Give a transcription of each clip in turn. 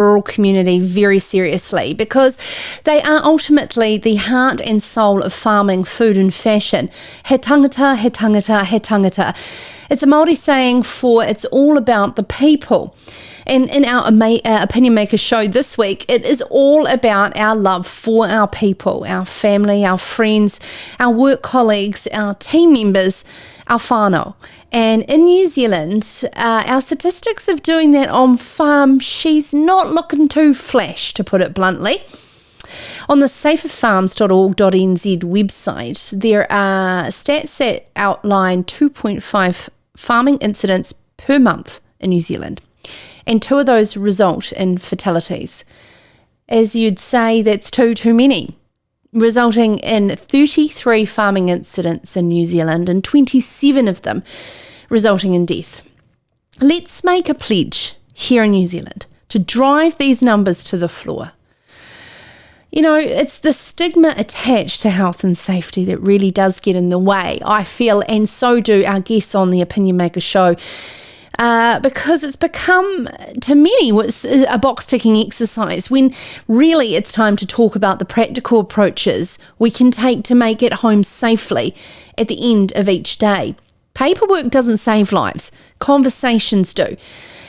rural community very seriously because they are ultimately the heart and soul of farming, food and fashion. He tangata, he tangata, he tangata. It's a Māori saying for it's all about the people. And in our Opinion Maker show this week, it is all about our love for our people, our family, our friends, our work colleagues, our team members, our whānau. And in New Zealand, our statistics of doing that on farm, she's not looking too flash, to put it bluntly. On the saferfarms.org.nz website, there are stats that outline 2.5 farming incidents per month in New Zealand. And 2 of those result in fatalities. As you'd say, that's too many, resulting in 33 farming incidents in New Zealand and 27 of them resulting in death. Let's make a pledge here in New Zealand to drive these numbers to the floor. You know, it's the stigma attached to health and safety that really does get in the way, I feel, and so do our guests on the Opinion Maker show. Because it's become, to many, a box-ticking exercise when really it's time to talk about the practical approaches we can take to make it home safely at the end of each day. Paperwork doesn't save lives, conversations do.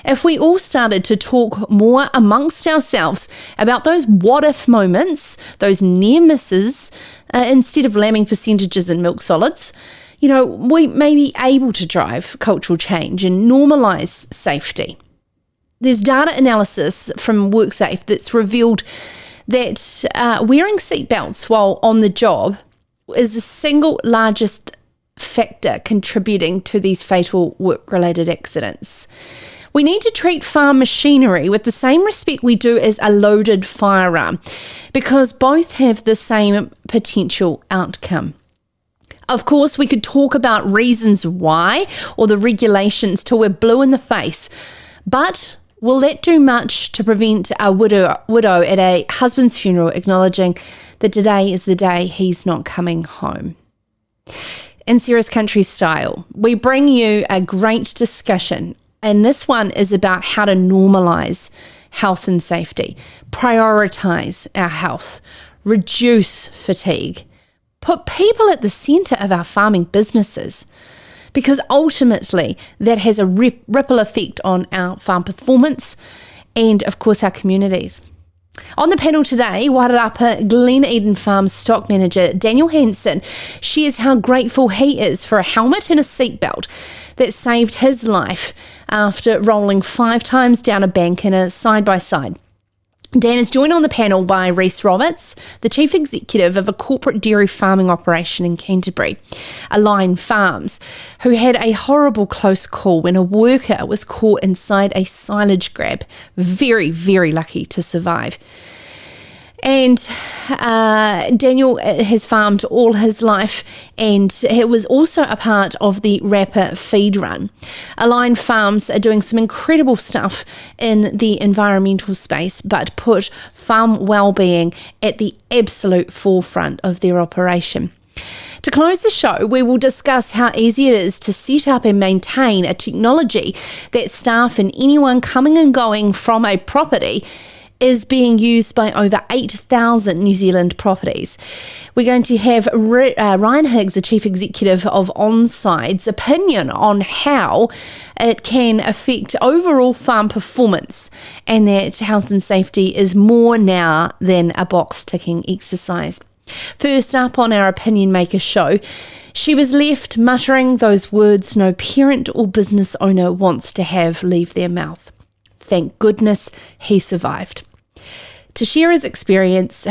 If we all started to talk more amongst ourselves about those what-if moments, those near misses, instead of lambing percentages and milk solids, you know, we may be able to drive cultural change and normalise safety. There's data analysis from WorkSafe that's revealed that wearing seatbelts while on the job is the single largest factor contributing to these fatal work-related accidents. We need to treat farm machinery with the same respect we do as a loaded firearm because both have the same potential outcome. Of course, we could talk about reasons why or the regulations till we're blue in the face, but will that do much to prevent a widow at a husband's funeral acknowledging that today is the day he's not coming home? In Sarah's Country style, we bring you a great discussion, and this one is about how to normalise health and safety, prioritise our health, reduce fatigue, put people at the centre of our farming businesses, because ultimately that has a ripple effect on our farm performance and, of course, our communities. On the panel today, Wairarapa Glen Eden Farms stock manager Daniel Hansen shares how grateful he is for a helmet and a seatbelt that saved his life after rolling 5 times down a bank in a side-by-side. Dan is joined on the panel by Rhys, the Chief Executive of a corporate dairy farming operation in Canterbury, Align Farms, who had a horrible close call when a worker was caught inside a silage grab. Very, very lucky to survive. And Daniel has farmed all his life, and he was also a part of the Rapper feed run. Align Farms are doing some incredible stuff in the environmental space, but put farm well-being at the absolute forefront of their operation. To close the show, we will discuss how easy it is to set up and maintain a technology that staff and anyone coming and going from a property is being used by over 8,000 New Zealand properties. We're going to have Ryan Higgs, the Chief Executive of Onside's opinion on how it can affect overall farm performance and that health and safety is more now than a box-ticking exercise. First up on our Opinion Maker show, she was left muttering those words no parent or business owner wants to have leave their mouth. Thank goodness he survived. To share her experience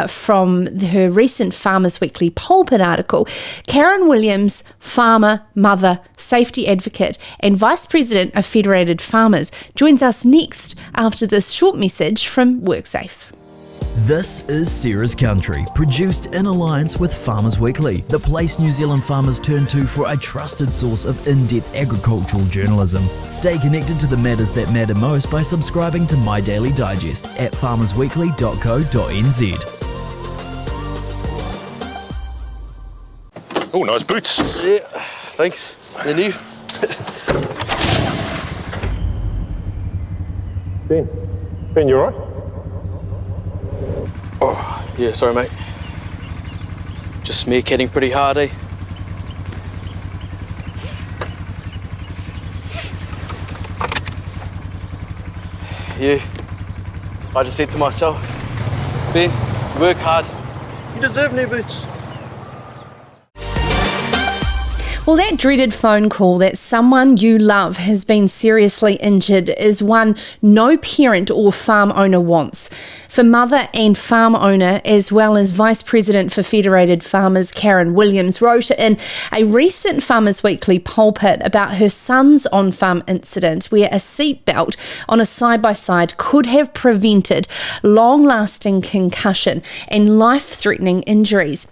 from her recent Farmers Weekly Pulpit article, Karen Williams, farmer, mother, safety advocate and Vice President of Federated Farmers, joins us next after this short message from WorkSafe. This is Sarah's Country, produced in alliance with Farmers Weekly, the place New Zealand farmers turn to for a trusted source of in-depth agricultural journalism. Stay connected to the matters that matter most by subscribing to My Daily Digest at farmersweekly.co.nz. Oh, nice boots. Yeah, thanks. They're new. Ben. Ben, you alright? Oh, yeah, sorry, mate. Just meerkatting pretty hard, eh? Yeah, I just said to myself, Ben, work hard. You deserve new boots. Well, that dreaded phone call that someone you love has been seriously injured is one no parent or farm owner wants. For mother and farm owner, as well as Vice President for Federated Farmers Karen Williams, wrote in a recent Farmers Weekly Pulpit about her son's on-farm incident where a seatbelt on a side-by-side could have prevented long-lasting concussion and life-threatening injuries.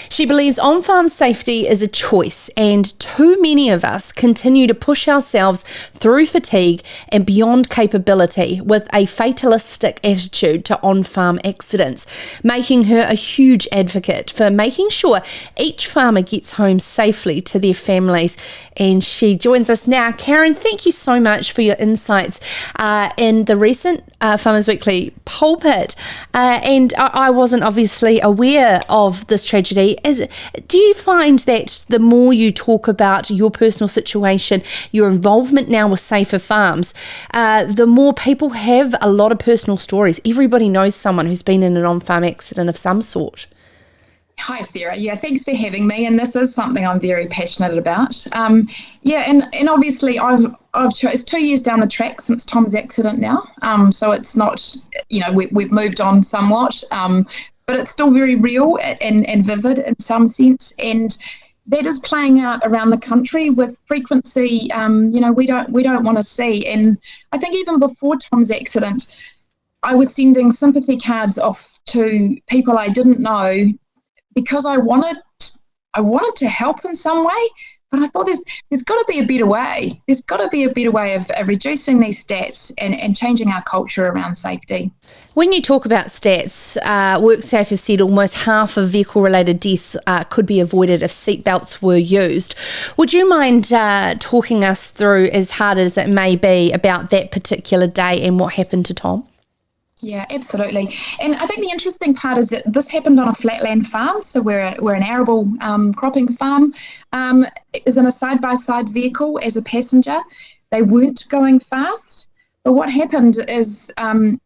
She believes on-farm safety is a choice, and too many of us continue to push ourselves through fatigue and beyond capability with a fatalistic attitude to on-farm accidents, making her a huge advocate for making sure each farmer gets home safely to their families. And she joins us now. Karen, thank you so much for your insights in the recent Farmers Weekly Pulpit. And I wasn't obviously aware of this tragedy. Do you find that the more you talk about your personal situation, your involvement now with Safer Farms, the more people have a lot of personal stories? Everybody knows someone who's been in an on-farm accident of some sort. Hi, Sarah. Yeah, thanks for having me. And this is something I'm very passionate about. And obviously it's 2 years down the track since Tom's accident now. So it's not, we've moved on somewhat, but it's still very real and vivid in some sense. And that is playing out around the country with frequency, we don't want to see. And I think even before Tom's accident, I was sending sympathy cards off to people I didn't know because I wanted to help in some way, but I thought there's got to be a better way. There's got to be a better way of reducing these stats and changing our culture around safety. When you talk about stats, WorkSafe have said almost half of vehicle-related deaths could be avoided if seatbelts were used. Would you mind talking us through, as hard as it may be, about that particular day and what happened to Tom? Yeah, absolutely. And I think the interesting part is that this happened on a flatland farm. So we're an arable cropping farm. It was in a side-by-side vehicle as a passenger. They weren't going fast. But what happened is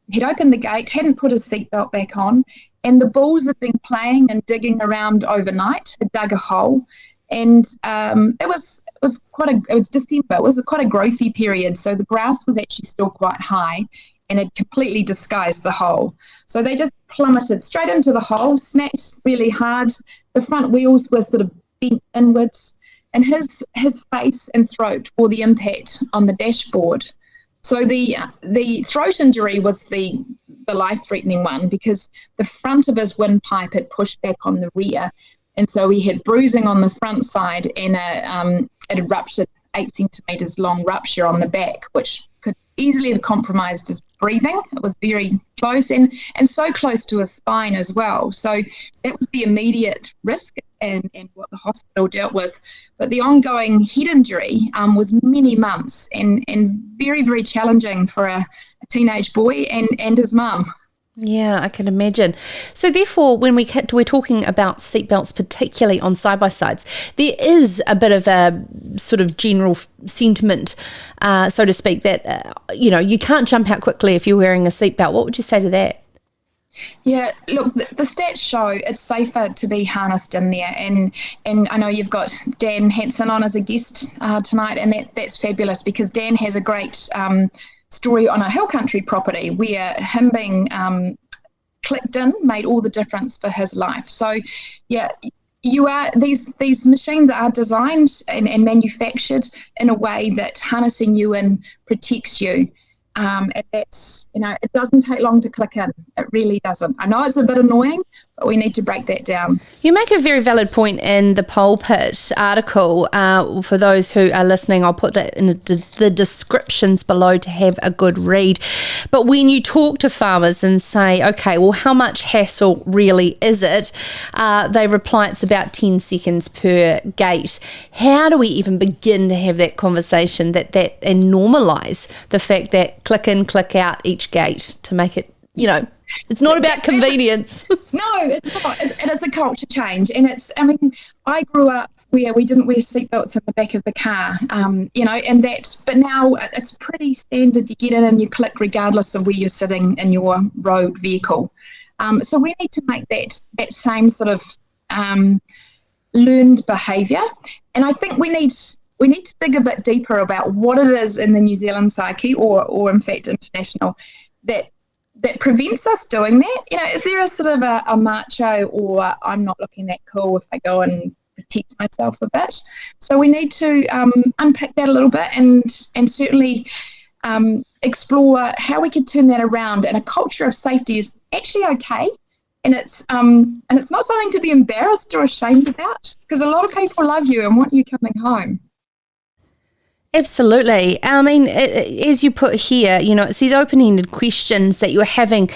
he'd opened the gate, hadn't put his seatbelt back on, and the bulls had been playing and digging around overnight, had dug a hole. And it was December. It was quite a growthy period. So the grass was actually still quite high and had completely disguised the hole. So they just plummeted straight into the hole, smacked really hard. The front wheels were sort of bent inwards, and his face and throat bore the impact on the dashboard. So the throat injury was the life-threatening one because the front of his windpipe had pushed back on the rear, and so he had bruising on the front side and it had ruptured 8 centimetres long rupture on the back, which could easily have compromised his breathing. It was very close and so close to his spine as well. So that was the immediate risk and what the hospital dealt with. But the ongoing head injury was many months and very, very challenging for a teenage boy and his mum. Yeah, I can imagine. So therefore, when we're talking about seatbelts, particularly on side-by-sides, there is a bit of a sort of general sentiment, so to speak, that, you can't jump out quickly if you're wearing a seatbelt. What would you say to that? Yeah, look, the stats show it's safer to be harnessed in there. And I know you've got Dan Hansen on as a guest tonight, and that's fabulous because Dan has a great story on a hill country property where him being clicked in made all the difference for his life. So yeah, these machines are designed and manufactured in a way that harnessing you in protects you. And that's, it doesn't take long to click in. It really doesn't. I know it's a bit annoying, but we need to break that down. You make a very valid point in the Pulpit article. For those who are listening, I'll put that in the descriptions below to have a good read. But when you talk to farmers and say, okay, well, how much hassle really is it? They reply it's about 10 seconds per gate. How do we even begin to have that conversation and normalise the fact that click in, click out each gate to make it, it's not about convenience. No, it's not. It is a culture change. And I grew up where we didn't wear seatbelts in the back of the car, but now it's pretty standard. You get in and you click regardless of where you're sitting in your road vehicle. So we need to make that same sort of learned behaviour. And I think we need to dig a bit deeper about what it is in the New Zealand psyche or in fact international that prevents us doing that. Is there a sort of a macho or I'm not looking that cool if I go and protect myself a bit? So we need to unpick that a little bit and certainly explore how we could turn that around. And a culture of safety is actually okay. And it's not something to be embarrassed or ashamed about, because a lot of people love you and want you coming home. Absolutely. I mean, as you put here, it's these open-ended questions that you're having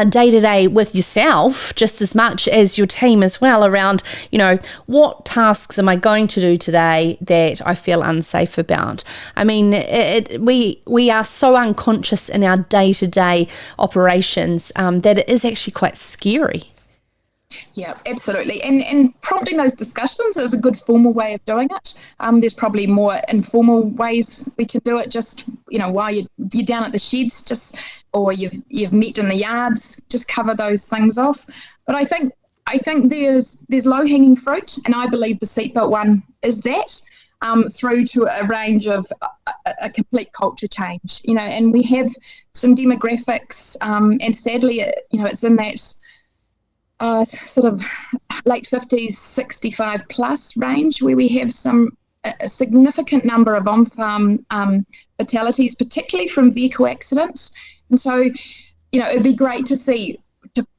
day to day with yourself, just as much as your team as well, around, what tasks am I going to do today that I feel unsafe about? I mean, we are so unconscious in our day-to-day operations that it is actually quite scary. Yeah, absolutely. And prompting those discussions is a good formal way of doing it. There's probably more informal ways we can do it, just, while you're down at the sheds, or you've met in the yards, just cover those things off. But I think there's low-hanging fruit, and I believe the seatbelt one is that, through to a range of a complete culture change, and we have some demographics, and sadly, it's in that sort of late 50s, 65 plus range, where we have a significant number of on-farm fatalities, particularly from vehicle accidents. And so, it'd be great to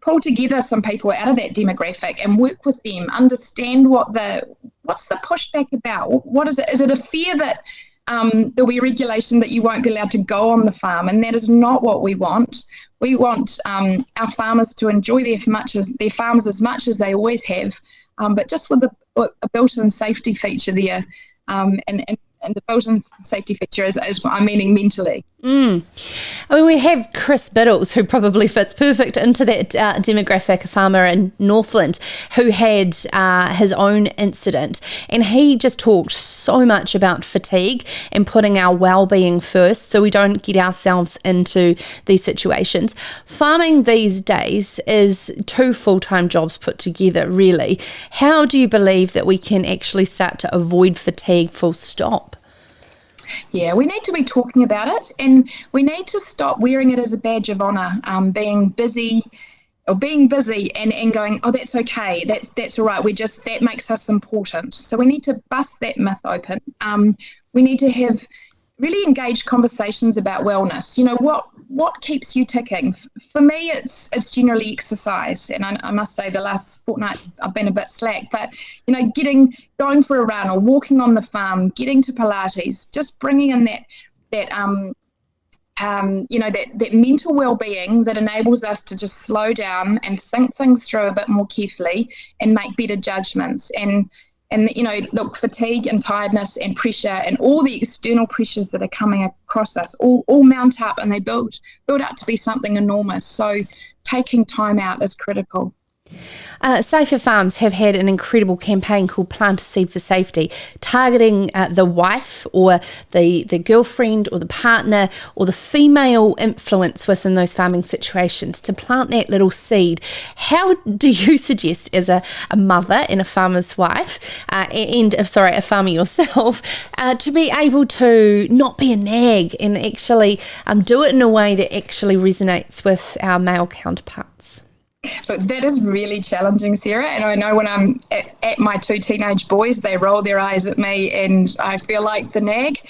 pull together some people out of that demographic and work with them, understand what's the pushback about. What is it? Is it a fear that there'll be regulation that you won't be allowed to go on the farm? And that is not what we want. We want our farmers to enjoy their farms as much as they always have, but just with a built-in safety feature there, and the built-in safety feature is what I'm meaning mentally. I mean, we have Chris Biddles, who probably fits perfect into that demographic, a farmer in Northland, who had his own incident. And he just talked so much about fatigue and putting our well-being first so we don't get ourselves into these situations. Farming these days is 2 full-time jobs put together, really. How do you believe that we can actually start to avoid fatigue full stop? Yeah, we need to be talking about it, and we need to stop wearing it as a badge of honour, being busy and going, oh, that's okay, that's all right, that makes us important. So we need to bust that myth open. We need to have really engaged conversations about wellness. What keeps you ticking? For me, it's generally exercise, and I must say the last fortnights I've been a bit slack. But going for a run or walking on the farm, getting to Pilates, just bringing in that mental well-being that enables us to just slow down and think things through a bit more carefully and make better judgments. And look, fatigue and tiredness and pressure and all the external pressures that are coming across us all mount up, and they build up to be something enormous. So taking time out is critical. Safer Farms have had an incredible campaign called Plant a Seed for Safety, targeting the wife or the girlfriend or the partner or the female influence within those farming situations to plant that little seed. How do you suggest, as a mother and a farmer's wife, a farmer yourself, to be able to not be a nag and actually do it in a way that actually resonates with our male counterparts? But that is really challenging, Sarah. And I know when I'm at my 2 teenage boys, they roll their eyes at me and I feel like the nag.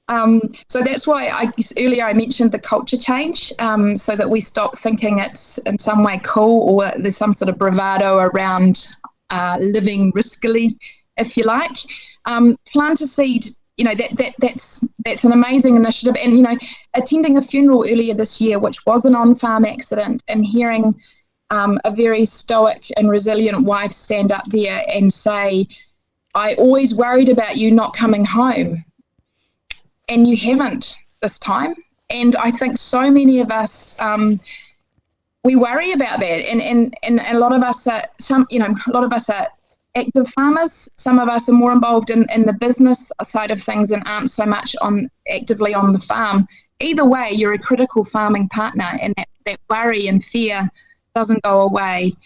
So that's why I guess earlier I mentioned the culture change, so that we stop thinking it's in some way cool or there's some sort of bravado around living riskily, if you like. Plant a seed. That's an amazing initiative. And attending a funeral earlier this year, which was an on-farm accident, and hearing a very stoic and resilient wife stand up there and say, "I always worried about you not coming home, and you haven't this time." And I think so many of us, we worry about that, and a lot of us are active farmers. Some of us are more involved in the business side of things and aren't so much actively on the farm. Either way, you're a critical farming partner, and that worry and fear doesn't go away.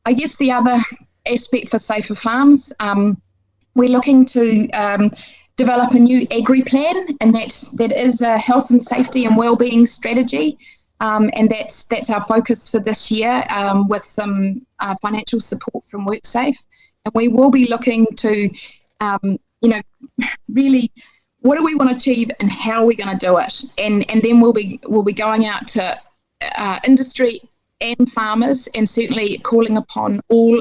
I guess the other aspect for Safer Farms, we're looking to develop a new agri plan, and that is a health and safety and wellbeing strategy, and that's our focus for this year, with some financial support from WorkSafe. And we will be looking to, really, what do we want to achieve and how are we going to do it? And then we'll be going out to industry and farmers, and certainly calling upon all.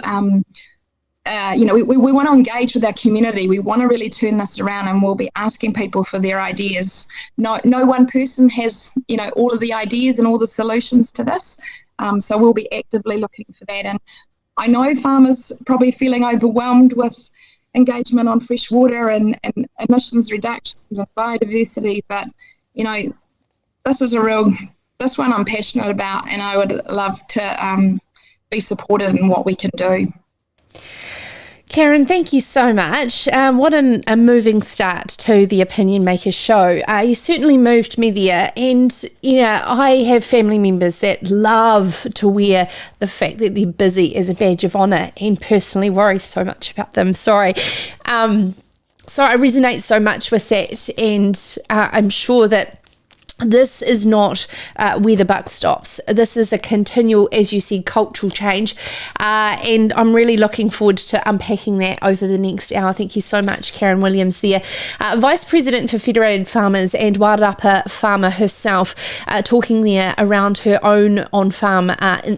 We want to engage with our community. We want to really turn this around, and we'll be asking people for their ideas. No one person has all of the ideas and all the solutions to this. So we'll be actively looking for that. And I know farmers probably feeling overwhelmed with engagement on fresh water and emissions reductions and biodiversity, but this one I'm passionate about, and I would love to be supported in what we can do. Karen, thank you so much. What a moving start to the Opinion Maker show. You certainly moved me there. And, I have family members that love to wear the fact that they're busy as a badge of honour, and personally worry so much about them. Sorry. So I resonate so much with that. And I'm sure that this is not where the buck stops. This is a continual, as you said, cultural change. And I'm really looking forward to unpacking that over the next hour. Thank you so much, Karen Williams there. Vice President for Federated Farmers and Wairarapa farmer herself, talking there around her own on-farm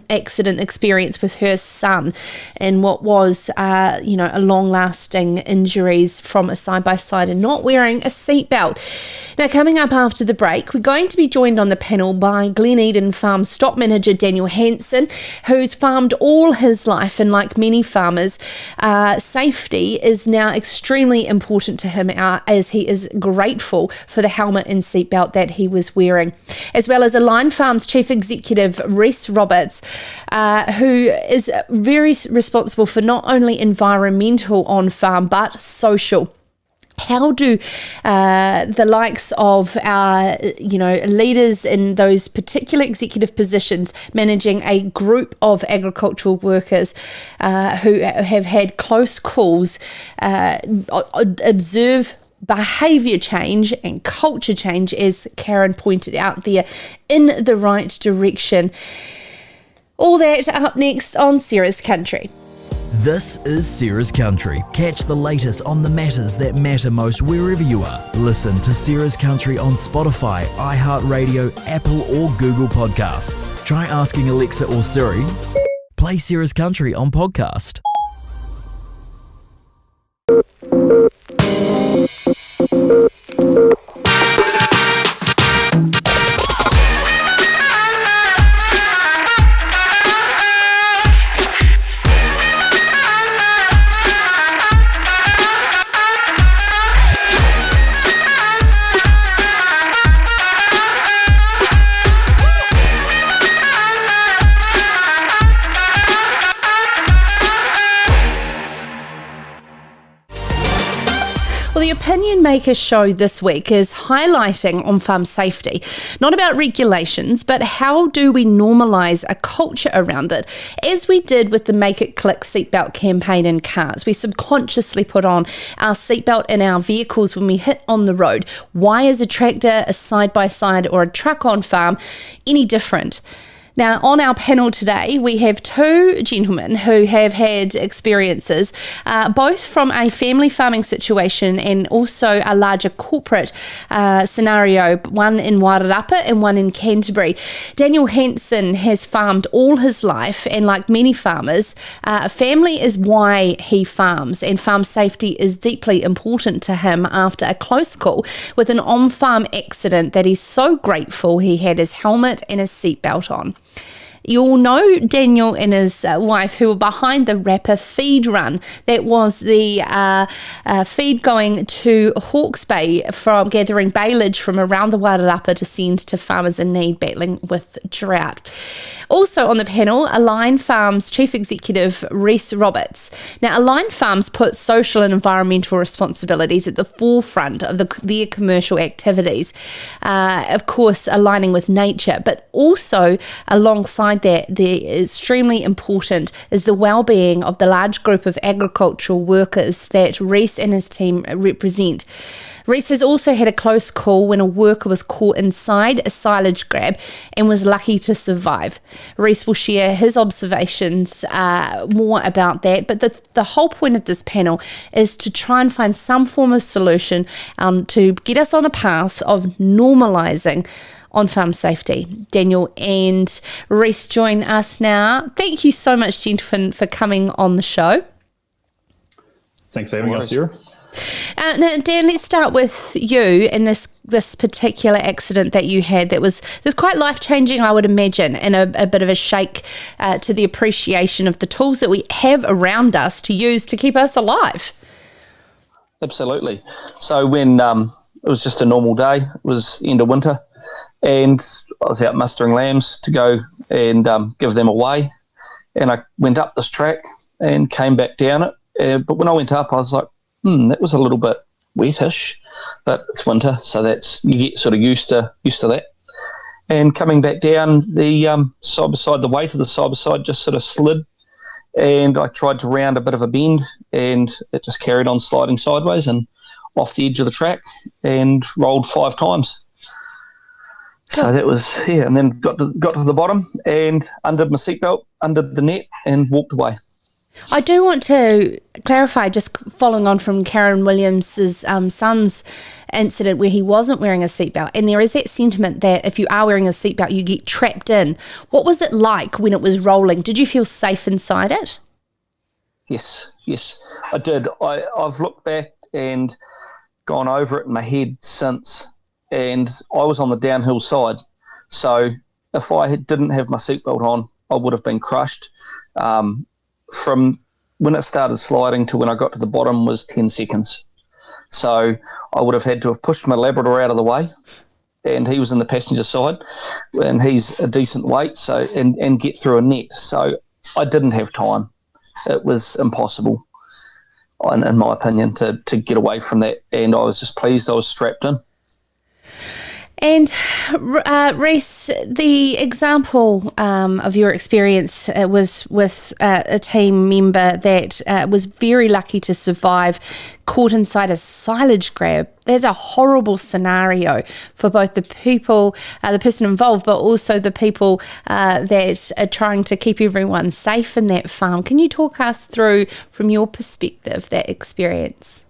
accident experience with her son and what was, a long-lasting injuries from a side-by-side and not wearing a seatbelt. Now, coming up after the break, we're going to be joined on the panel by Glen Farm stock manager Daniel Hansen, who's farmed all his life, and like many farmers, safety is now extremely important to him, as he is grateful for the helmet and seatbelt that he was wearing, as well as Align Farm's Chief Executive Rhys, who is very responsible for not only environmental on-farm but social. How do the likes of our, leaders in those particular executive positions, managing a group of agricultural workers who have had close calls, observe behaviour change and culture change, as Karen pointed out there, in the right direction? All that up next on Sarah's Country. This is Sarah's Country. Catch the latest on the matters that matter most wherever you are. Listen to Sarah's Country on Spotify, iHeartRadio, Apple or Google Podcasts. Try asking Alexa or Siri. Play Sarah's Country on podcast. Well, the Opinion Maker show this week is highlighting on-farm safety, not about regulations, but how do we normalise a culture around it? As we did with the Make It Click seatbelt campaign in cars, we subconsciously put on our seatbelt in our vehicles when we hit on the road. Why is a tractor, a side-by-side or a truck on farm any different? Now, on our panel today, we have two gentlemen who have had experiences, both from a family farming situation and also a larger corporate scenario, one in Wairarapa and one in Canterbury. Daniel Hansen has farmed all his life, and like many farmers, family is why he farms, and farm safety is deeply important to him after a close call with an on-farm accident that he's so grateful he had his helmet and his seatbelt on. You'll know Daniel and his wife, who were behind the Rapper feed run. That was the feed going to Hawke's Bay from gathering baleage from around the Wairarapa to send to farmers in need battling with drought. Also on the panel, Align Farms Chief Executive Rhys. Now, Align Farms put social and environmental responsibilities at the forefront of their commercial activities, of course aligning with nature, but also alongside that, the extremely important is the well-being of the large group of agricultural workers that Rhys and his team represent. Rhys has also had a close call when a worker was caught inside a silage grab and was lucky to survive. Rhys will share his observations more about that, but the whole point of this panel is to try and find some form of solution to get us on a path of normalising on-farm safety. Daniel and Rhys join us now. Thank you so much, gentlemen, for coming on the show. Thanks for having us, Sarah. Now, Dan, let's start with you and this particular accident that you had that was quite life-changing, I would imagine, and a bit of a shake to the appreciation of the tools that we have around us to use to keep us alive. Absolutely. So when it was just a normal day, it was end of winter, and I was out mustering lambs to go and give them away, and I went up this track and came back down it, but when I went up I was like, that was a little bit wetish, but it's winter, so you get sort of used to that. And coming back down, the side by side, the weight of the side by side just sort of slid, and I tried to round a bit of a bend, and it just carried on sliding sideways and off the edge of the track and rolled 5 times. So that was, and then got to the bottom and undid my seatbelt, undid the net and walked away. I do want to clarify, just following on from Karen Williams's son's incident where he wasn't wearing a seatbelt, and there is that sentiment that if you are wearing a seatbelt, you get trapped in. What was it like when it was rolling? Did you feel safe inside it? Yes, I did. I've looked back and gone over it in my head since, and I was on the downhill side. So if I didn't have my seatbelt on, I would have been crushed. From when it started sliding to when I got to the bottom was 10 seconds. So I would have had to have pushed my Labrador out of the way, and he was in the passenger side, and he's a decent weight, so and get through a net. So I didn't have time. It was impossible, in my opinion, to get away from that, and I was just pleased I was strapped in. And Rhys, the example of your experience was with a team member that was very lucky to survive, caught inside a silage grab. There's a horrible scenario for both the people, the person involved, but also the people that are trying to keep everyone safe in that farm. Can you talk us through, from your perspective, that experience?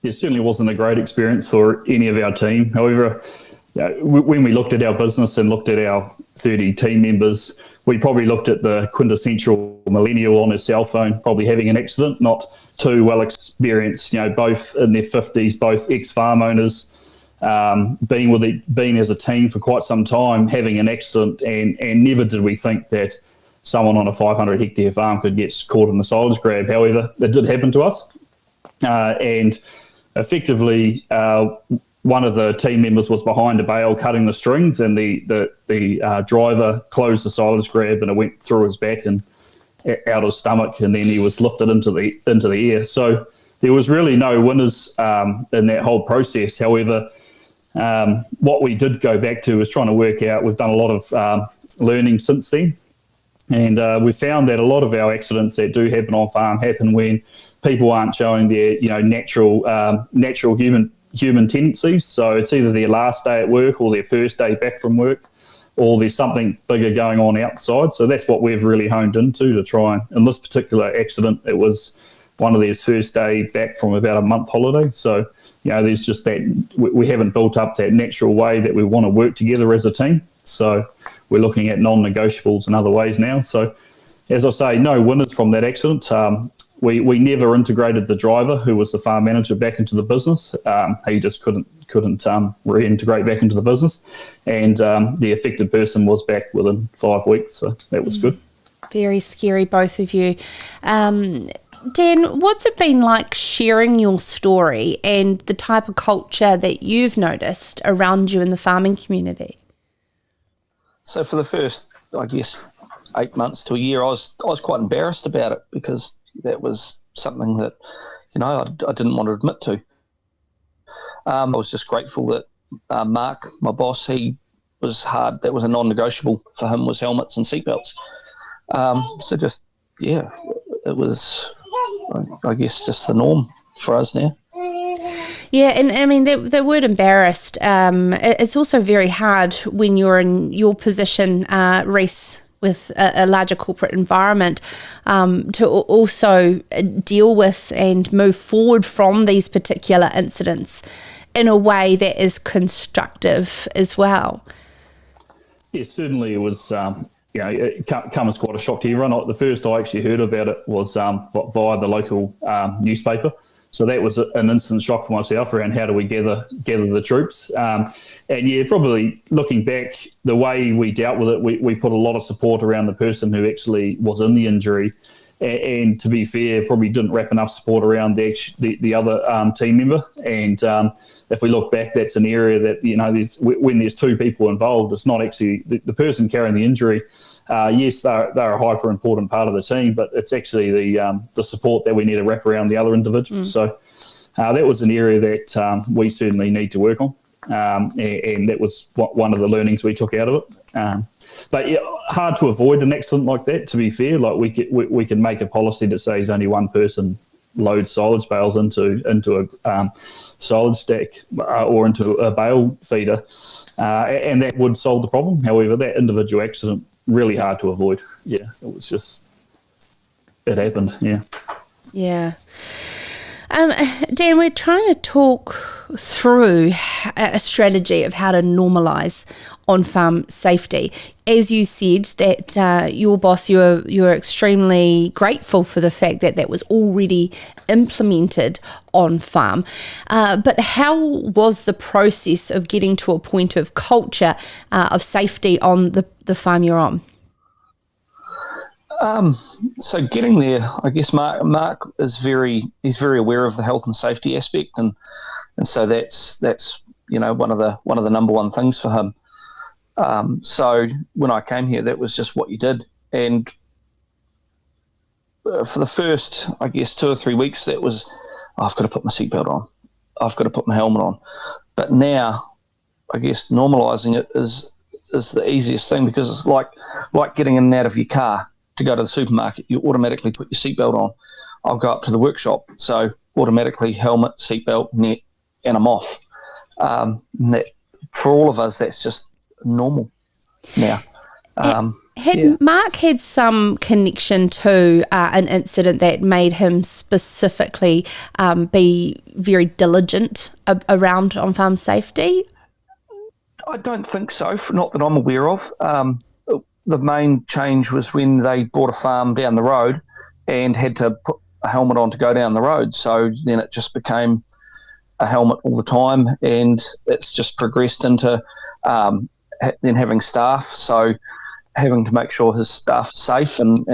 It certainly wasn't a great experience for any of our team. However, when we looked at our business and looked at our 30 team members, we probably looked at the quintessential millennial on his cell phone, probably having an accident, not too well experienced, both in their 50s, both ex-farm owners, being as a team for quite some time, having an accident, and never did we think that someone on a 500 hectare farm could get caught in the silage grab. However, it did happen to us, and effectively, one of the team members was behind a bale cutting the strings, and the driver closed the silage grab, and it went through his back and out his stomach, and then he was lifted into the air. So there was really no winners in that whole process. However, what we did go back to was trying to work out. We've done a lot of learning since then, and we found that a lot of our accidents that do happen on farm happen when people aren't showing their natural human tendencies. So it's either their last day at work or their first day back from work. or there's something bigger going on outside. So that's what we've really honed into to try. And in this particular accident, it was one of their first day back from about a month holiday. So, there's just that we haven't built up that natural way that we want to work together as a team. So we're looking at non-negotiables and other ways now. So as I say, no winners from that accident. We never integrated the driver, who was the farm manager, back into the business. He just couldn't reintegrate back into the business. And the affected person was back within 5 weeks. So that was good. Very scary, both of you. Dan, what's it been like sharing your story and the type of culture that you've noticed around you in the farming community? So for the first, 8 months to a year, I was quite embarrassed about it, because that was something that, I didn't want to admit to. I was just grateful that Mark, my boss, he was hard. That was a non-negotiable for him, was helmets and seatbelts. It was, just the norm for us now. Yeah, and I mean, the word embarrassed, it's also very hard when you're in your position, Rhys, with a larger corporate environment, to also deal with and move forward from these particular incidents in a way that is constructive as well. Yes, certainly it was, it come as quite a shock to everyone. The first I actually heard about it was via the local newspaper. So that was an instant shock for myself around how do we gather the troops. Probably looking back, the way we dealt with it, we put a lot of support around the person who actually was in the injury. And to be fair, probably didn't wrap enough support around the other team member. And if we look back, that's an area that, when there's two people involved, it's not actually the person carrying the injury. Yes, they're a hyper important part of the team, but it's actually the support that we need to wrap around the other individual. So that was an area that we certainly need to work on, and that was one of the learnings we took out of it. But hard to avoid an accident like that. To be fair, like we can make a policy that says only one person loads silage bales into a silage stack or into a bale feeder, and that would solve the problem. However, that individual accident, really hard to avoid. Yeah, it happened. Yeah. Dan, we're trying to talk through a strategy of how to normalise on-farm safety. As you said, that your boss, you were extremely grateful for the fact that was already implemented on-farm. But how was the process of getting to a point of culture of safety on the farm you're on? So getting there, I guess Mark is very aware of the health and safety aspect, and so that's one of the number one things for him. So when I came here, that was just what you did, and for the first, 2 or 3 weeks, that was, I've got to put my seatbelt on, I've got to put my helmet on. But now, I guess normalising it is the easiest thing, because it's like getting in and out of your car. To go to the supermarket, you automatically put your seatbelt on. I'll go up to the workshop, so automatically helmet, seatbelt, net, and I'm off. That, for all of us, that's just normal now. Mark had some connection to an incident that made him specifically be very diligent around on-farm safety? I don't think so, not that I'm aware of. The main change was when they bought a farm down the road and had to put a helmet on to go down the road. So then it just became a helmet all the time, and it's just progressed into then having staff. So having to make sure his staff are safe, and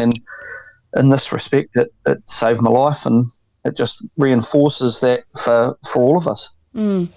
in this respect, it saved my life, and it just reinforces that for all of us. Mm.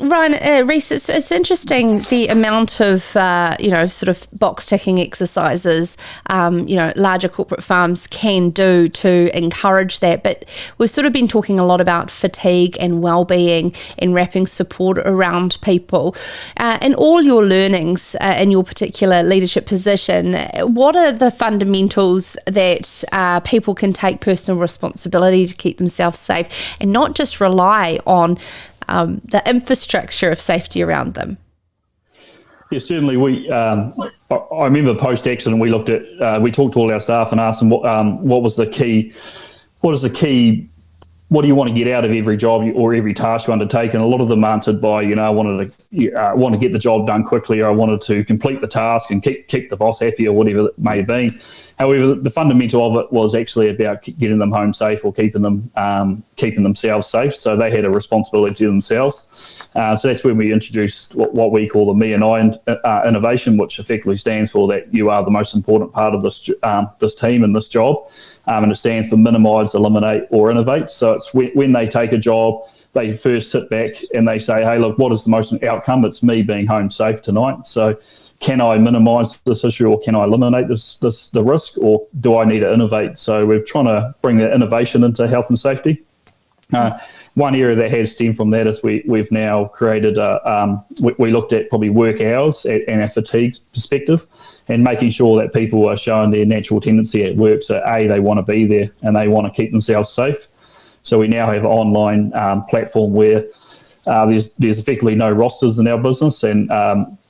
Ryan, Rhys, it's interesting the amount of, sort of box ticking exercises, larger corporate farms can do to encourage that. But we've sort of been talking a lot about fatigue and well-being and wrapping support around people. And all your learnings in your particular leadership position, what are the fundamentals that people can take personal responsibility to keep themselves safe and not just rely on the infrastructure of safety around them? Yeah, certainly. I remember post-accident, we looked at, we talked to all our staff and asked them what was the key, what do you want to get out of every job or every task you undertake? And a lot of them answered by, I wanted to get the job done quickly, or I wanted to complete the task and keep the boss happy, or whatever it may have been. However, the fundamental of it was actually about getting them home safe, or keeping themselves safe. So they had a responsibility to themselves. So that's when we introduced what we call the Me and I innovation, which effectively stands for that you are the most important part of this team and this job. And it stands for minimise, eliminate, or innovate. So it's when they take a job, they first sit back and they say, hey, look, what is the most outcome? It's me being home safe tonight. So can I minimise this issue, or can I eliminate the risk, or do I need to innovate? So we're trying to bring that innovation into health and safety. One area that has stemmed from that is we've now created we looked at probably work hours and a fatigue perspective, and making sure that people are showing their natural tendency at work. So they want to be there and they want to keep themselves safe. So we now have an online platform where there's effectively no rosters in our business, and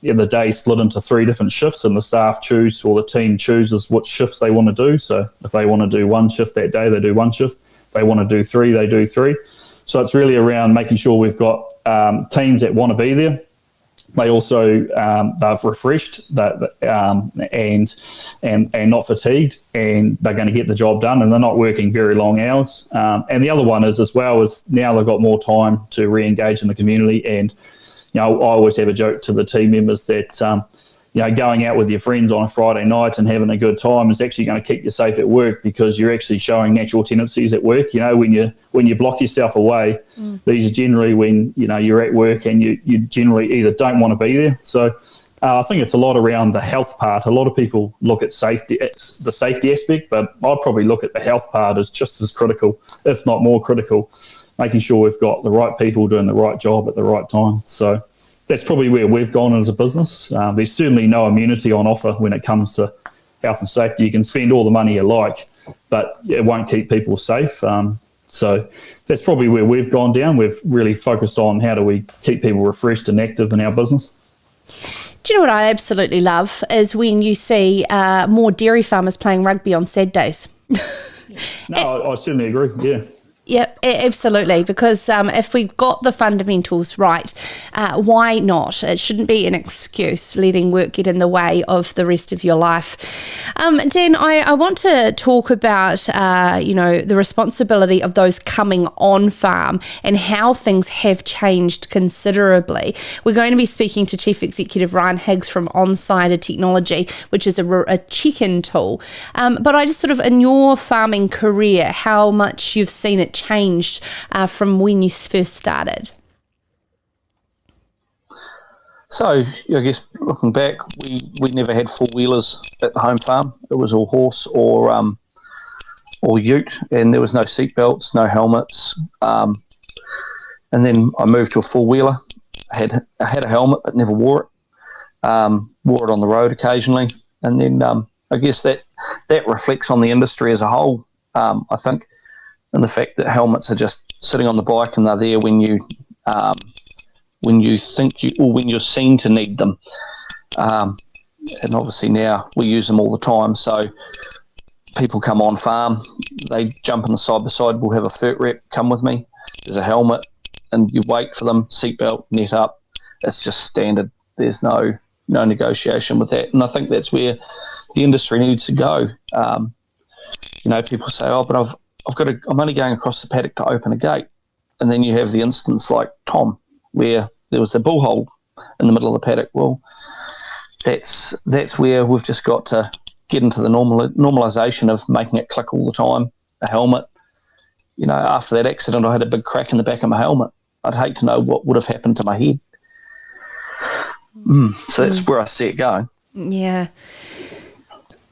the day split into 3 different shifts, and the staff choose, or the team chooses which shifts they want to do. So if they want to do 1 shift that day, they do 1 shift. If they want to do 3, they do 3. So it's really around making sure we've got teams that want to be there. They also they've refreshed and not fatigued, and they're going to get the job done, and they're not working very long hours. And the other one is now they've got more time to re-engage in the community. And I always have a joke to the team members that going out with your friends on a Friday night and having a good time is actually going to keep you safe at work, because you're actually showing natural tendencies at work. When you block yourself away, these are generally when you're at work and you generally either don't want to be there. So I think it's a lot around the health part. A lot of people look at the safety aspect, but I'd probably look at the health part as just as critical, if not more critical, making sure we've got the right people doing the right job at the right time. So that's probably where we've gone as a business. There's certainly no immunity on offer when it comes to health and safety. You can spend all the money you like, but it won't keep people safe. So that's probably where we've gone down. We've really focused on how do we keep people refreshed and active in our business. Do you know what I absolutely love is when you see more dairy farmers playing rugby on Saturdays. No, I certainly agree, yeah. Yeah, absolutely. Because if we've got the fundamentals right, why not? It shouldn't be an excuse letting work get in the way of the rest of your life. Dan, I want to talk about, the responsibility of those coming on farm and how things have changed considerably. We're going to be speaking to Chief Executive Higgs from Onside Technology, which is a check-in tool. But I just sort of, in your farming career, how much you've seen it changed from when you first started? So I guess looking back, we never had 4-wheelers at the home farm. It was all horse or ute, and there was no seat belts, no helmets. And then I moved to a 4-wheeler. I had a helmet but never wore it. Wore it on the road occasionally, and then I guess that reflects on the industry as a whole. I think. And the fact that helmets are just sitting on the bike and they're there when you think when you're seen to need them. And obviously now we use them all the time. So people come on farm, they jump in the side by side. We'll have a FERT rep come with me. There's a helmet, and you wait for them. Seatbelt, net up. It's just standard. There's no negotiation with that. And I think that's where the industry needs to go. People say, "Oh, but I'm only going across the paddock to open a gate," and then you have the instance like Tom, where there was a bull hole in the middle of the paddock. Well, that's where we've just got to get into the normalisation of making it click all the time. A helmet. After that accident, I had a big crack in the back of my helmet. I'd hate to know what would have happened to my head. So that's where I see it going. Yeah.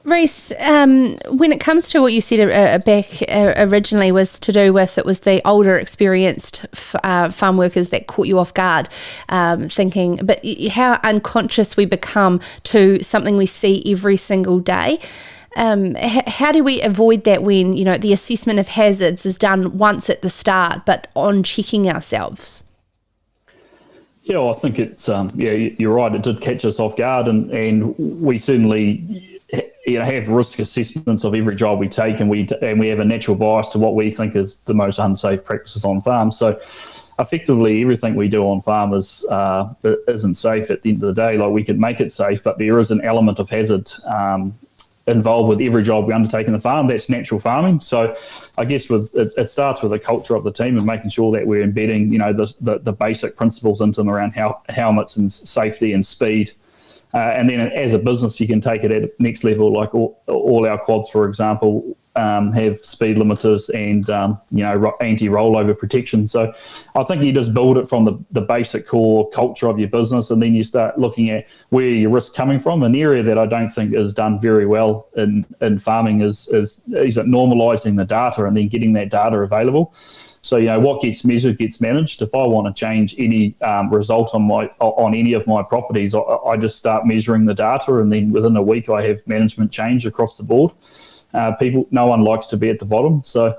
Rhys, when it comes to what you said back originally was to do with, it was the older experienced farm workers that caught you off guard, thinking, but how unconscious we become to something we see every single day. How do we avoid that when, the assessment of hazards is done once at the start, but on checking ourselves? Yeah, well, I think it's you're right. It did catch us off guard, and we certainly have risk assessments of every job we take, and we have a natural bias to what we think is the most unsafe practices on farm. So effectively, everything we do on farm isn't safe at the end of the day. Like, we could make it safe, but there is an element of hazard involved with every job we undertake in the farm. That's natural farming. So I guess it starts with the culture of the team and making sure that we're embedding, the basic principles into them around helmets and safety and speed. And then as a business, you can take it at next level, like all our quads, for example, have speed limiters and, anti-rollover protection. So I think you just build it from the basic core culture of your business, and then you start looking at where your risk coming from. An area that I don't think is done very well in farming is normalising the data and then getting that data available. So, what gets measured gets managed. If I want to change any result on any of my properties, I just start measuring the data, and then within a week I have management change across the board. No one likes to be at the bottom. So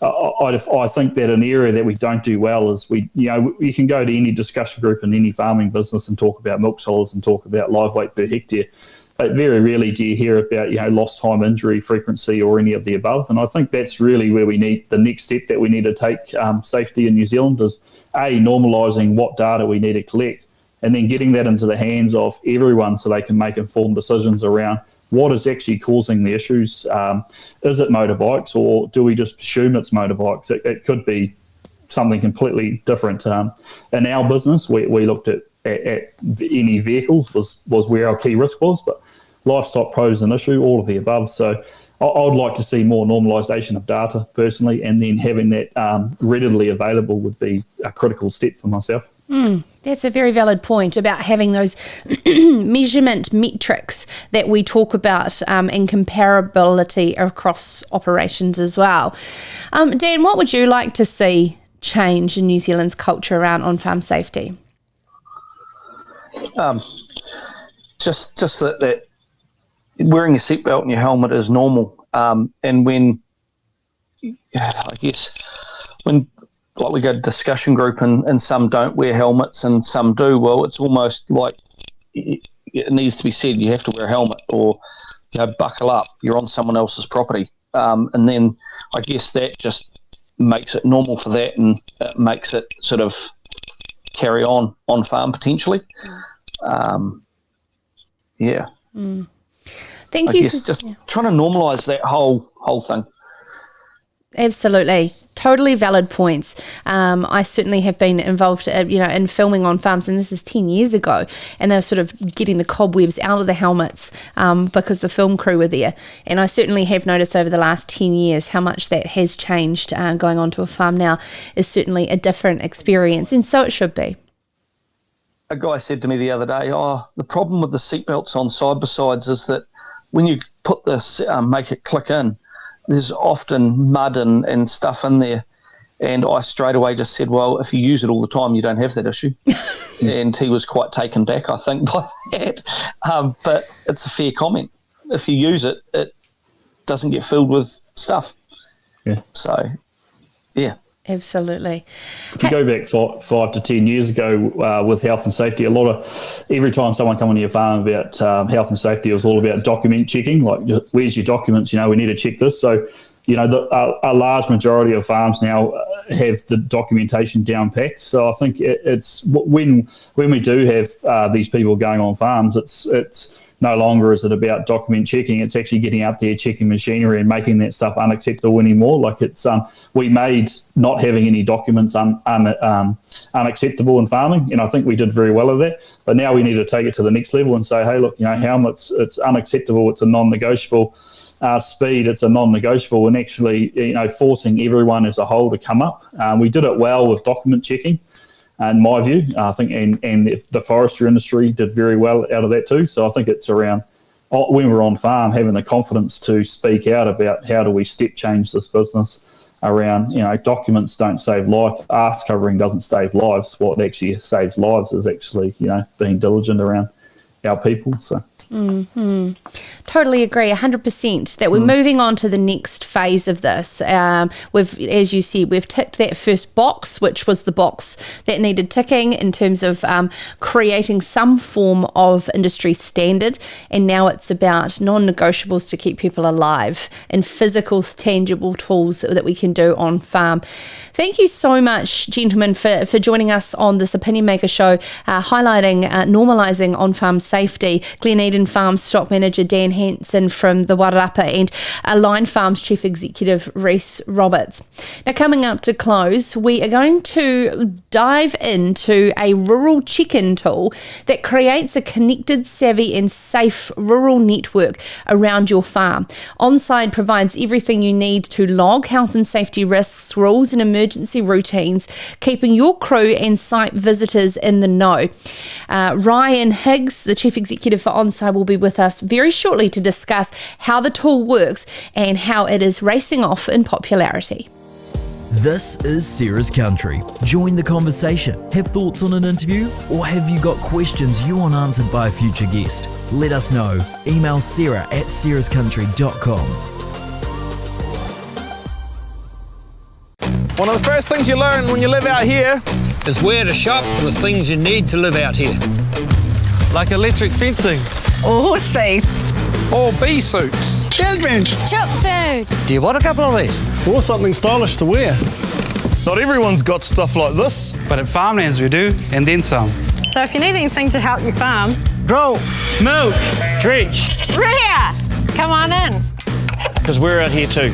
I think that an area that we don't do well is you can go to any discussion group in any farming business and talk about milk solids and talk about live weight per hectare. But very rarely do you hear about lost time injury frequency or any of the above. And I think that's really where we need the next step that we need to take safety in New Zealand is normalising what data we need to collect, and then getting that into the hands of everyone so they can make informed decisions around what is actually causing the issues. Is it motorbikes, or do we just assume it's motorbikes? It could be something completely different. In our business, we looked at any vehicles was where our key risk was, but livestock pose an issue, all of the above. So I would like to see more normalisation of data personally, and then having that readily available would be a critical step for myself. That's a very valid point about having those measurement metrics that we talk about and comparability across operations as well. Dan, what would you like to see change in New Zealand's culture around on-farm safety? Just that wearing a seatbelt and your helmet is normal. And when like we go to discussion group and some don't wear helmets and some do, well, it's almost like it needs to be said you have to wear a helmet, or buckle up, you're on someone else's property. And then I guess that just makes it normal for that, and it makes it sort of carry on farm potentially. Thank I you. guess just trying to normalise that whole thing. Absolutely. Totally valid points. I certainly have been involved, in filming on farms, and this is 10 years ago, and they're sort of getting the cobwebs out of the helmets because the film crew were there. And I certainly have noticed over the last 10 years how much that has changed. Going onto a farm now is certainly a different experience, and so it should be. A guy said to me the other day, the problem with the seatbelts on side-by-sides is that when you put this, make it click in, there's often mud and stuff in there. And I straight away just said, well, if you use it all the time, you don't have that issue. And he was quite taken back, I think, by that. But it's a fair comment. If you use it, it doesn't get filled with stuff. Yeah. So, yeah. Absolutely. If you go back 5 to 10 years ago with health and safety, every time someone come on your farm about health and safety, it was all about document checking. Like, where's your documents? We need to check this. So, a large majority of farms now have the documentation down packed. So I think it's when we do have these people going on farms, it's no longer is it about document checking. It's actually getting out there, checking machinery and making that stuff unacceptable anymore. Like, it's we made not having any documents unacceptable in farming, and I think we did very well at that. But now we need to take it to the next level and say, hey, look, helmets, it's unacceptable. It's a non-negotiable. Speed, it's a non-negotiable, and actually, forcing everyone as a whole to come up. We did it well with document checking. In my view, I think, and the forestry industry did very well out of that too. So I think it's around when we're on farm having the confidence to speak out about how do we step change this business around, documents don't save life, arse covering doesn't save lives. What actually saves lives is actually, being diligent around our people. So. Totally agree, 100%, that we're moving on to the next phase of this. As you said, we've ticked that first box, which was the box that needed ticking in terms of creating some form of industry standard, and now it's about non-negotiables to keep people alive and physical, tangible tools that we can do on farm. Thank you so much, gentlemen, for joining us on this Opinion Maker show, highlighting normalising on-farm safety. Glen Farms Stock Manager Dan Hansen from the Wairarapa, and Line Farms Chief Executive Rhys Roberts. Now, coming up to close, we are going to dive into a rural check-in tool that creates a connected, savvy and safe rural network around your farm. Onside provides everything you need to log health and safety risks, rules and emergency routines, keeping your crew and site visitors in the know. Higgs, the Chief Executive for Onside, will be with us very shortly to discuss how the tool works and how it is racing off in popularity. This is Sarah's Country. Join the conversation. Have thoughts on an interview? Or have you got questions you want answered by a future guest? Let us know. Email sarah@sarahscountry.com. One of the first things you learn when you live out here is where to shop for the things you need to live out here. like electric fencing, or horse feed, or bee suits, children's chook food. Do you want a couple of these? Or something stylish to wear. Not everyone's got stuff like this. but at Farmlands we do, and then some. So if you need anything to help your farm, Grow, milk, dredge, rear, come on in. because we're out here too.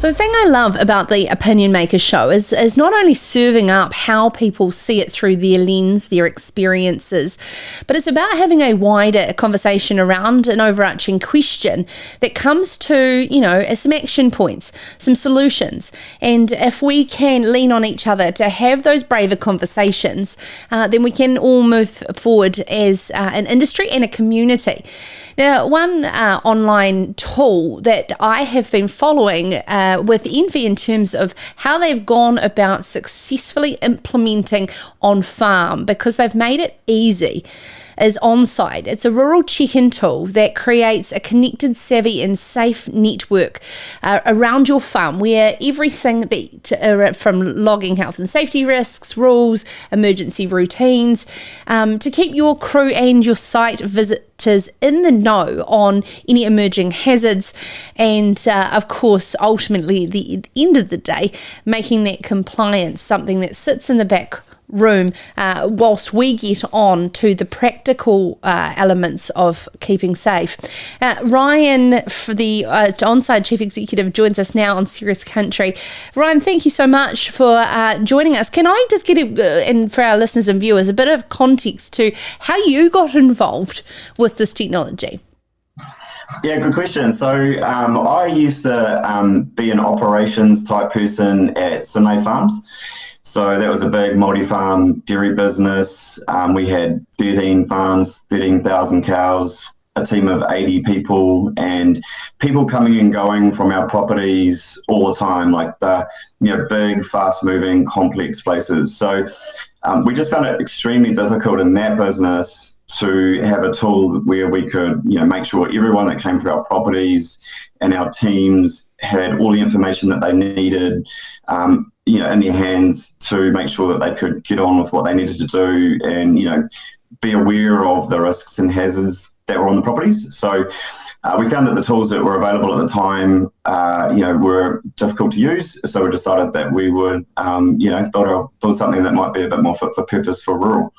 The thing I love about the Opinion Maker show is not only serving up how people see it through their lens, their experiences, but it's about having a wider conversation around an overarching question that comes to, some action points, some solutions. And if we can lean on each other to have those braver conversations, then we can all move forward as an industry and a community. Now, one online tool that I have been following with envy in terms of how they've gone about successfully implementing on farm, because they've made it easy, is Onside. It's a rural check-in tool that creates a connected, savvy and safe network around your farm, where everything that, from logging health and safety risks, rules, emergency routines, to keep your crew and your site visitors in the know on any emerging hazards, and of course ultimately at the end of the day making that compliance something that sits in the back room whilst we get on to the practical elements of keeping safe. Ryan, for the Onside Chief Executive, joins us now on Serious Country. Ryan, thank you so much for joining us. Can I just get, and for our listeners and viewers, a bit of context to how you got involved with this technology? Yeah, good question. So I used to be an operations type person at Sydney Farms. So that was a big multi-farm dairy business. We had 13 farms, 13,000 cows, a team of 80 people, and people coming and going from our properties all the time, like the big, fast-moving, complex places. So we just found it extremely difficult in that business to have a tool where we could, make sure everyone that came through our properties and our teams had all the information that they needed, in their hands to make sure that they could get on with what they needed to do and, be aware of the risks and hazards that were on the properties. So we found that the tools that were available at the time, were difficult to use. So we decided that we would, thought of something that might be a bit more fit for purpose for rural.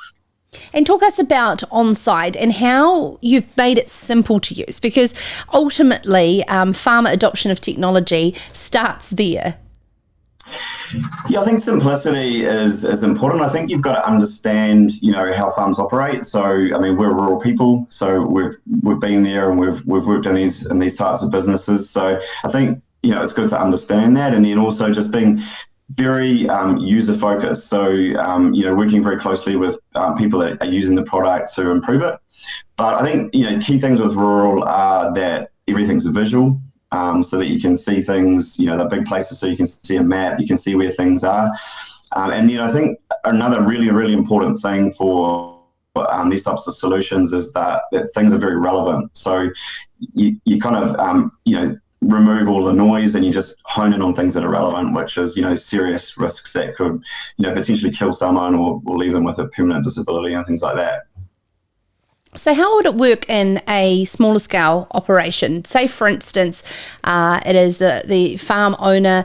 And talk us about Onside and how you've made it simple to use, because ultimately farmer adoption of technology starts there. Yeah, I think simplicity is important. I think you've got to understand, how farms operate. So, we're rural people, so we've been there and we've worked in these types of businesses. So I think, it's good to understand that, and then also just being very user focused. So, working very closely with people that are using the product to improve it. But I think, key things with rural are that everything's visual. So that you can see things, the big places, so you can see a map, you can see where things are. And then I think another really, really important thing for these types of solutions is that things are very relevant. So you kind of, remove all the noise and you just hone in on things that are relevant, which is, serious risks that could, potentially kill someone or leave them with a permanent disability and things like that. So how would it work in a smaller scale operation? Say, for instance, it is the farm owner,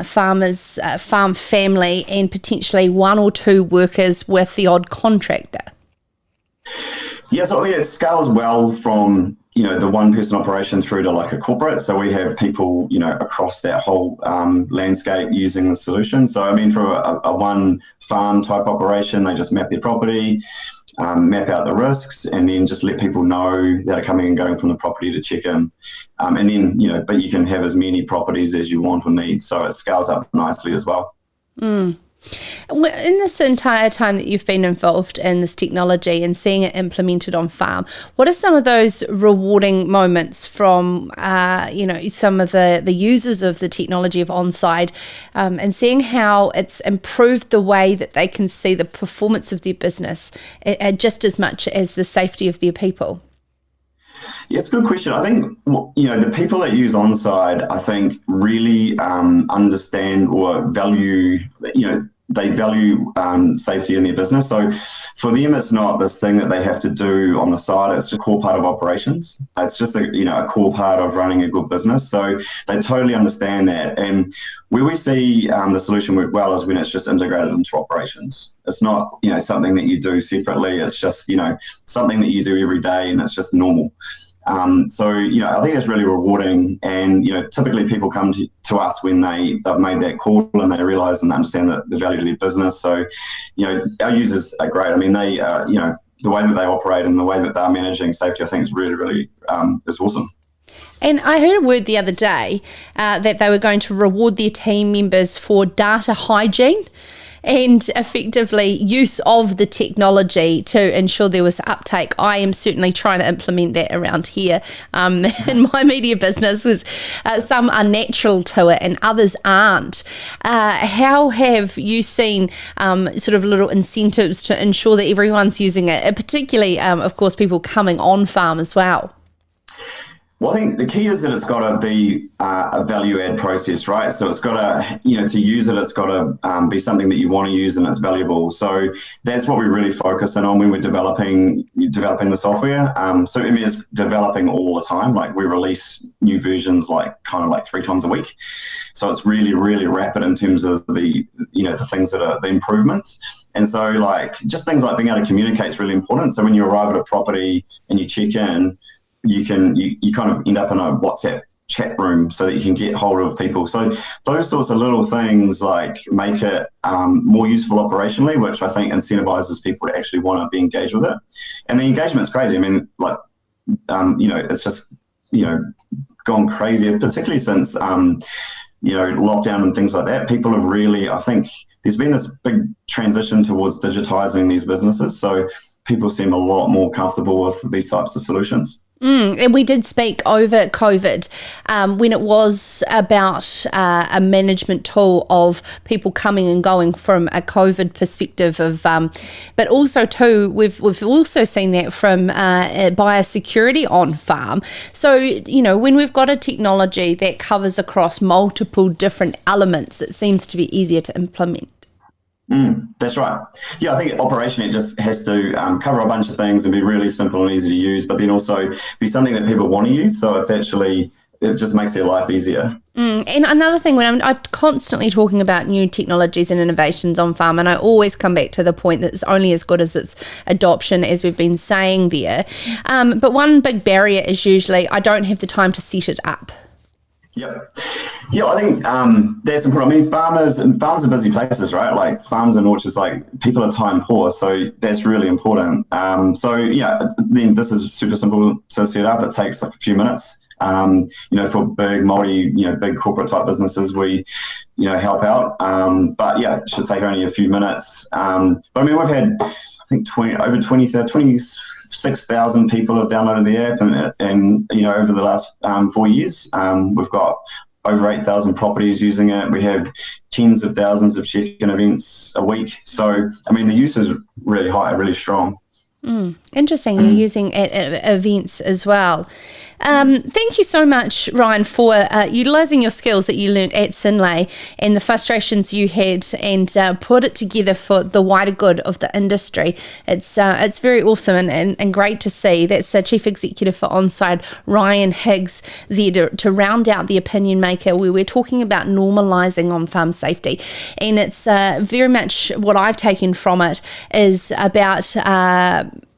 farmers, farm family, and potentially one or two workers with the odd contractor. Yeah, so it scales well from, the one-person operation through to like a corporate. So we have people, across that whole landscape using the solution. So, I mean, for a one farm type operation, they just map their property, map out the risks, and then just let people know that are coming and going from the property to check in. And then, but you can have as many properties as you want or need. So it scales up nicely as well. Mm. In this entire time that you've been involved in this technology and seeing it implemented on farm, what are some of those rewarding moments from, some of the users of the technology of Onside, and seeing how it's improved the way that they can see the performance of their business just as much as the safety of their people? Yeah, it's a good question. I think, the people that use Onside, I think, really understand or value, they value safety in their business. So for them, it's not this thing that they have to do on the side. It's just a core part of operations. It's just a core part of running a good business. So they totally understand that. And where we see the solution work well is when it's just integrated into operations. It's not, something that you do separately. It's just, something that you do every day, and it's just normal. So, I think it's really rewarding, and, typically people come to us when they've made that call and they realise and they understand the value to their business. So, our users are great. I mean, they, the way that they operate and the way that they're managing safety, I think is really, really is awesome. And I heard a word the other day that they were going to reward their team members for data hygiene and effectively use of the technology to ensure there was uptake. I am certainly trying to implement that around here in my media business, because some are natural to it and others aren't. How have you seen sort of little incentives to ensure that everyone's using it, particularly, of course, people coming on farm as well? Well, I think the key is that it's got to be a value add process, right? So it's got to, to use it, it's got to be something that you want to use and it's valuable. So that's what we really focus in on when we're developing the software. So I mean, it's developing all the time. Like, we release new versions kind of 3 times a week. So it's really, really rapid in terms of the things that are the improvements. And so just things like being able to communicate is really important. So when you arrive at a property and you check in, you kind of end up in a WhatsApp chat room so that you can get hold of people. So those sorts of little things make it more useful operationally, which I think incentivizes people to actually want to be engaged with it. And the engagement's crazy. I mean, it's just, gone crazy, particularly since, lockdown and things like that. People have really, I think there's been this big transition towards digitizing these businesses. So people seem a lot more comfortable with these types of solutions. And we did speak over COVID when it was about a management tool of people coming and going from a COVID perspective but also too, we've also seen that from biosecurity on farm. So, when we've got a technology that covers across multiple different elements, it seems to be easier to implement. That's right. Yeah, I think operationally it just has to cover a bunch of things and be really simple and easy to use, but then also be something that people want to use. So it just makes their life easier. And another thing, when I'm constantly talking about new technologies and innovations on farm, and I always come back to the point that it's only as good as its adoption, as we've been saying there. But one big barrier is usually I don't have the time to set it up. Yep. Yeah, I think that's important. I mean, farms are busy places, right? Like farms and orchards, people are time poor, so that's really important. Then this is super simple to set up. It takes a few minutes. For big big corporate type businesses, we, help out. But yeah, it should take only a few minutes. But I mean, we've had, I think, over 26,000 people have downloaded the app, and over the last 4 years, we've got over 8,000 properties using it. We have tens of thousands of check-in events a week. So, I mean, the use is really high, really strong. Interesting. You're using at events as well. Thank you so much, Ryan, for utilising your skills that you learnt at Sinlay and the frustrations you had, and put it together for the wider good of the industry. It's very awesome and great to see. That's Chief Executive for Onside, Ryan Higgs, there to round out the opinion maker, where we're talking about normalising on-farm safety. And it's very much what I've taken from it is about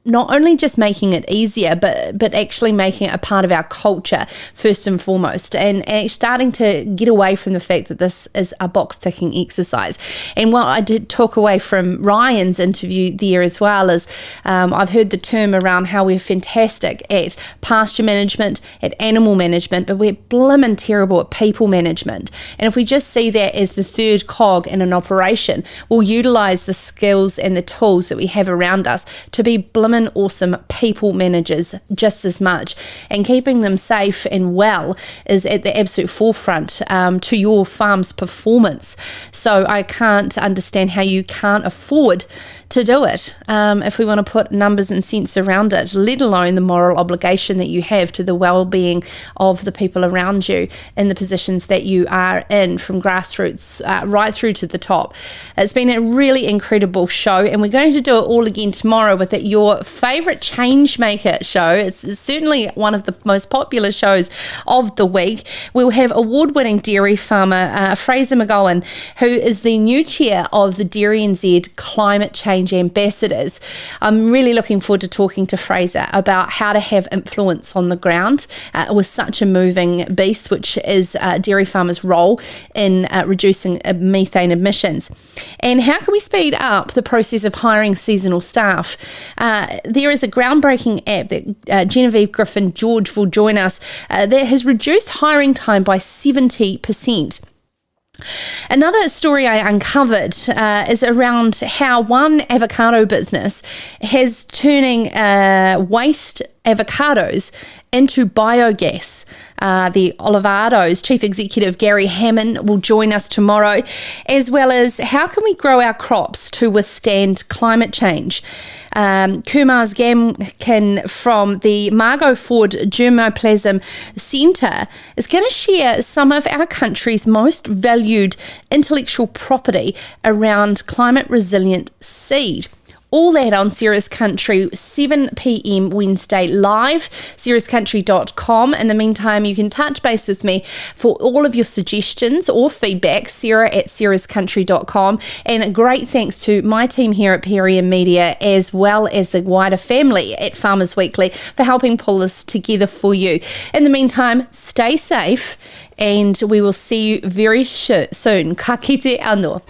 not only just making it easier, but actually making it a part of our culture first and foremost, and starting to get away from the fact that this is a box ticking exercise. And what I did talk away from Ryan's interview there as well is I've heard the term around how we're fantastic at pasture management, at animal management, but we're blimmin' terrible at people management. And if we just see that as the third cog in an operation, we'll utilise the skills and the tools that we have around us to be blimmin' awesome people managers just as much, and keeping them safe and well is at the absolute forefront to your farm's performance. So I can't understand how you can't afford to do it if we want to put numbers and cents around it, let alone the moral obligation that you have to the well-being of the people around you in the positions that you are in, from grassroots right through to the top. It's been a really incredible show, and we're going to do it all again tomorrow with your favourite Changemaker show. It's certainly one of the most popular shows of the week. We'll have award-winning dairy farmer Fraser McGowan, who is the new chair of the Dairy NZ Climate Change Ambassadors. I'm really looking forward to talking to Fraser about how to have influence on the ground with such a moving beast, which is dairy farmers' role in reducing methane emissions. And how can we speed up the process of hiring seasonal staff? There is a groundbreaking app that Genevieve Griffin-George will join us that has reduced hiring time by 70%. Another story I uncovered is around how one avocado business has turning waste avocados into biogas. The Olivado's Chief Executive Gary Hammond will join us tomorrow, as well as how can we grow our crops to withstand climate change. Kumar's Gamkin from the Margot Ford Germoplasm Centre is going to share some of our country's most valued intellectual property around climate resilient seed. All that on Sarah's Country, 7 p.m. Wednesday live, sarahscountry.com. In the meantime, you can touch base with me for all of your suggestions or feedback, sarah@sarahscountry.com. And a great thanks to my team here at Perrier Media, as well as the wider family at Farmers Weekly, for helping pull this together for you. In the meantime, stay safe, and we will see you very soon. Ka kite anō.